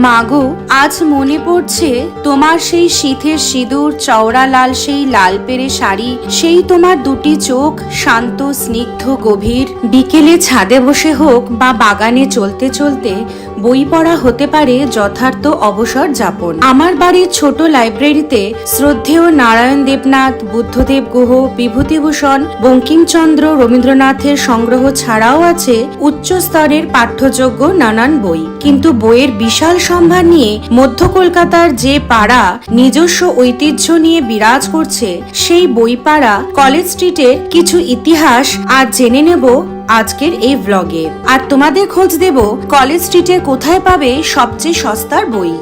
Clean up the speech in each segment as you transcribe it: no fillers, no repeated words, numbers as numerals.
মাগো, আজ মনে পড়ছে তোমার সেই শীতের সিঁদুর, চওড়া লাল সেই লাল পেরে শাড়ি, সেই তোমার দুটি চোখ শান্ত স্নিগ্ধ গভীর। বিকেলে ছাদে বসে হোক বা বাগানে চলতে চলতে বই পড়া হতে পারে যথার্থ অবসর যাপন। আমার বাড়ির ছোট লাইব্রেরিতে শ্রদ্ধেয় নারায়ণ দেবনাথ, বুদ্ধদেব গুহ, বিভূতিভূষণ, বঙ্কিমচন্দ্র, রবীন্দ্রনাথের সংগ্রহ ছাড়াও আছে উচ্চ স্তরের পাঠ্যযোগ্য নানান বই। কিন্তু বইয়ের বিশাল সম্ভার নিয়ে মধ্য কলকাতার যে পাড়া নিজস্ব ঐতিহ্য নিয়ে বিরাজ করছে, সেই বই পাড়া কলেজ স্ট্রিটের কিছু ইতিহাস আজ জেনে নেব আজকের এই ব্লগে। আর তোমাদের খোঁজ দেব কলেজ স্ট্রিটে কোথায় পাবে সবচেয়ে সস্তার বই।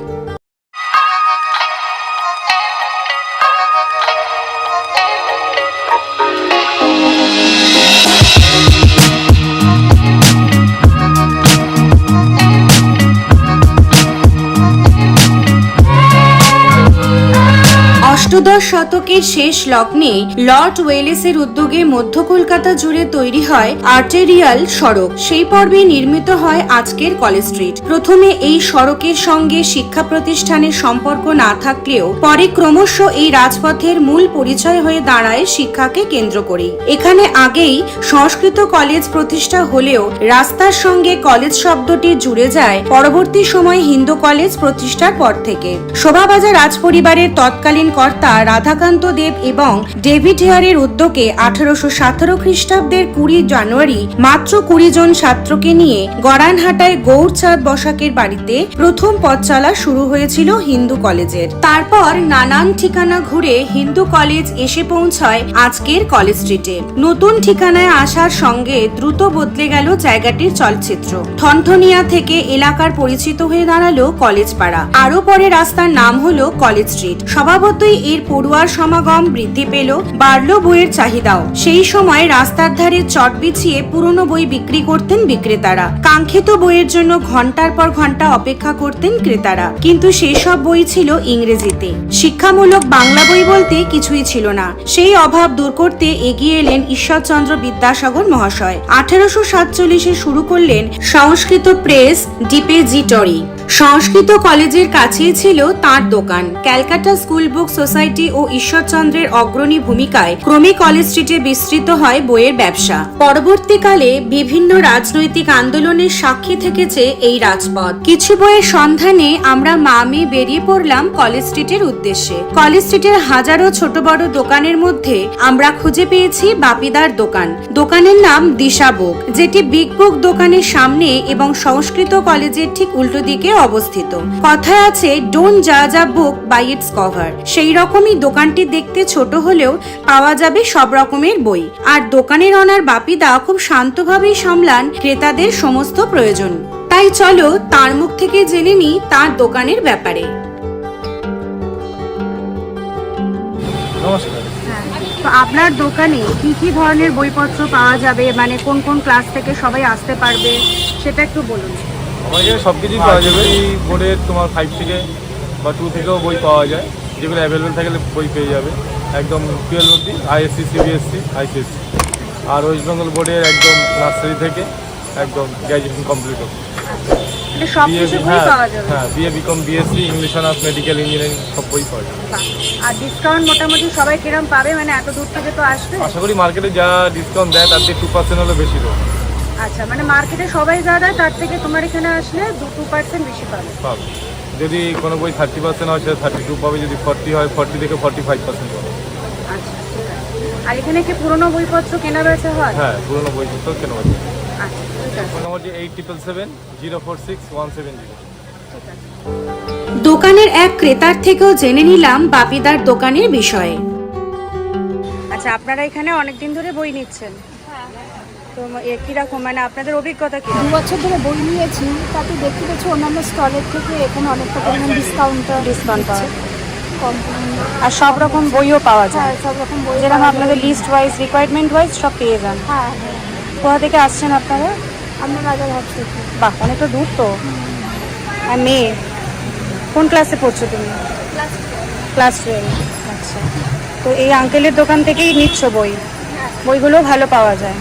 অষ্টাদশ শতকের শেষ লগ্নে লর্ড ওয়েলেসের উদ্যোগে মধ্য কলকাতা জুড়ে তৈরি হয় আর্টেরিয়াল সড়ক। সেই পর্বে নির্মিত হয় আজকের কলেজ স্ট্রিট। প্রথমে এই সড়কের সঙ্গে শিক্ষা প্রতিষ্ঠানের সম্পর্ক না থাকলেও পরে ক্রমশ এই রাজপথের মূল পরিচয় হয়ে দাঁড়ায় শিক্ষাকে কেন্দ্র করে। এখানে আগেই সংস্কৃত কলেজ প্রতিষ্ঠা হলেও রাস্তার সঙ্গে কলেজ শব্দটি জুড়ে যায় পরবর্তী সময় হিন্দু কলেজ প্রতিষ্ঠার পর থেকে। শোভাবাজার রাজপরিবারের তৎকালীন কর্তা রাধাকান্ত দেব এবং ডেভিড হেয়ারের উদ্যোগে 1817 খ্রিস্টাব্দের 20 জানুয়ারি মাত্র 20 জন ছাত্রকে নিয়ে গড়ানহাটায় গৌরচাঁদ বসাকের বাড়িতে প্রথম পথ চলা শুরু হয়েছিল হিন্দু কলেজের। তারপর নানান ঠিকানা ঘুরে হিন্দু কলেজ এসে পৌঁছয় আজকের কলেজ স্ট্রিটে। নতুন ঠিকানায় আসার সঙ্গে দ্রুত বদলে গেল জায়গাটির চলচ্চিত্র। ঠনঠনিয়া থেকে এলাকার পরিচিত হয়ে দাঁড়ালো কলেজ পাড়া। আরো পরে রাস্তার নাম হলো কলেজ স্ট্রিট। স্বভাবতই এর পড়ুয়ার সমাগম বৃদ্ধি পেল, বাড়লো বইয়ের চাহিদাও। সেই সময় রাস্তার ধারে চট বিছিয়ে পুরনো বই বিক্রি করতেন বিক্রেতারা। কাঙ্ক্ষিত বইয়ের জন্য ঘন্টার পর ঘন্টা অপেক্ষা করতেন ক্রেতারা। কিন্তু সেই সব বই ছিল ইংরেজিতে। শিক্ষামূলক বাংলা বই বলতে কিছুই ছিল না। সেই অভাব দূর করতে এগিয়ে এলেন ঈশ্বরচন্দ্র বিদ্যাসাগর মহাশয়। 1847-এ শুরু করলেন সংস্কৃত প্রেস ডিপোজিটরি। সংস্কৃত কলেজের কাছেই ছিল তার দোকান। ক্যালকাটা স্কুল বুক সোসাইটি ও ঈশ্বরচন্দ্রের অগ্রণী ভূমিকায় ক্রমে কলেজ স্ট্রিটে বিস্তৃত হয় বইয়ের ব্যবসা। পরবর্তীকালে বিভিন্ন রাজনৈতিক আন্দোলনের সাক্ষী থেকেছে এই রাজপথ। কিছু বইয়ের সন্ধানে আমরা মা মেয়ে বেরিয়ে পড়লাম কলেজ স্ট্রিটের উদ্দেশ্যে। কলেজ স্ট্রিটের হাজারো ছোট বড় দোকানের মধ্যে আমরা খুঁজে পেয়েছি বাপিদার দোকান। দোকানের নাম দিশা বুক, যেটি বিগ বুক দোকানের সামনে এবং সংস্কৃত কলেজের ঠিক উল্টো দিকে অবস্থিত। কথায় আছে ডোন্ট জাজ আ বুক বাই ইটস কভার। সেই রকমই দোকানটি দেখতে ছোট হলেও পাওয়া যাবে সব রকমের বই। আর দোকানের অনার বাপিদা খুব শান্তভাবেই সামলান ক্রেতাদের সমস্ত প্রয়োজন। তাই চলো তার মুখ থেকে জেনে নিই তার দোকানের ব্যাপারে। নমস্কার। তো আপনার দোকানে কি কি ধরনের বইপত্র পাওয়া যাবে, মানে কোন কোন ক্লাস থেকে সবাই আসতে পারবে সেটা একটু বলুন। আমার এখানে সব কিছুই পাওয়া যাবে। এই বোর্ডের তোমার 5 থেকে বা 2 থেকেও বই পাওয়া যায়, যেগুলো অ্যাভেলেবেল থাকলে বই পেয়ে যাবে। একদম 12 অবধি আইএসসি, সিবিএসসি, আইসিএসসি। আর ওয়েস্ট বেঙ্গল বোর্ডের একদম নার্সারি থেকে একদম গ্র্যাজুয়েশন কমপ্লিট হবে। সব কিছু বই পাওয়া যাবে। হ্যাঁ, BA, BCom, BSc, English honours, medical engineering সব বই পাওয়া যাবে। আর ডিসকাউন্ট মোটামুটি সবাই কিরম পাবে, মানে এত দূর থেকে তো আসবে? আশা করি মার্কেটে যা ডিসকাউন্ট দেয় তার থেকে 2% হলে বেশি দেবো। আচ্ছা, মানে মার্কেটে সবাই যা দেয় তার থেকে তোমার এখানে আসলে 2% বেশি পাবে। যদি কোনো বই 30% হয় সেটা 32 পাবে, যদি 40 হয় 40 থেকে 45% পাবে। আচ্ছা, ঠিক আছে। আর এখানে কি পুরনো বইপত্র কেনা বেচা হয়? হ্যাঁ, পুরনো বইপত্র কেনা বেচা। আচ্ছা, ঠিক আছে। ফোন নম্বর 8777046170। ঠিক আছে। দোকানের এক ক্রেতার থেকেও জেনে নিলাম বাপিদার দোকানের বিষয়ে। আচ্ছা, আপনারা এখানে অনেকদিন ধরে বই নিচ্ছেন, তো কিরকম, মানে আপনাদের অভিজ্ঞতা কি? 2 বছর ধরে বই নিয়েছি, তাতে দেখতে পাচ্ছি অন্যান্য স্টলের থেকে এখানে অনেকটা পরিমাণ ডিসকাউন্ট পাওয়া কম। আর সব রকম বইও পাওয়া যায়? হ্যাঁ, সব রকম বই যেরকম আপনাদের লিস্ট ওয়াইজ, রিকোয়ারমেন্ট ওয়াইজ সব পেয়ে যান। হ্যাঁ। কোথা থেকে আসছেন আপনারা? আমরা রাজারহাট থেকে। বাহ, অনেকটা দূর তো। আর মেয়ে কোন ক্লাসে পড়ছো তুমি? ক্লাস 12। আচ্ছা, তো এই আঙ্কেলের দোকান থেকেই নিচ্ছ বই? বইগুলো ভালো পাওয়া যায়।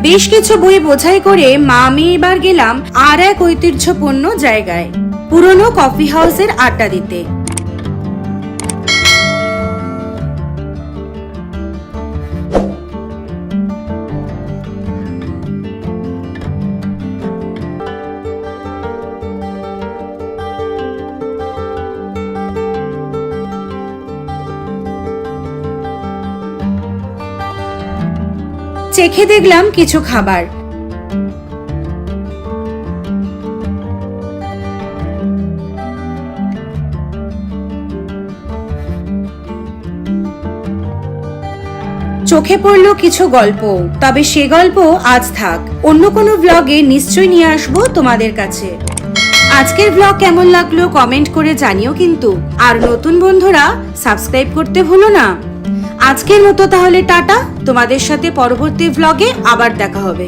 বেশ কিছু বই বোঝাই করে মা মেয়ে এবার গেলাম আর এক ঐতিহ্যপূর্ণ জায়গায়। পুরনো কফি হাউসের আড্ডা দিতে। চেখে দেখলাম কিছু খাবার। চোখে পড়লো কিছু গল্প, তবে সে গল্প আজ থাক, অন্য কোনো ব্লগে নিশ্চয়ই নিয়ে আসবো তোমাদের কাছে। আজকের ব্লগ কেমন লাগলো কমেন্ট করে জানিও কিন্তু, আর নতুন বন্ধুরা সাবস্ক্রাইব করতে ভুলো না। আজকের মতো তাহলে টাটা, তোমাদের সাথে পরবর্তী ব্লগে আবার দেখা হবে।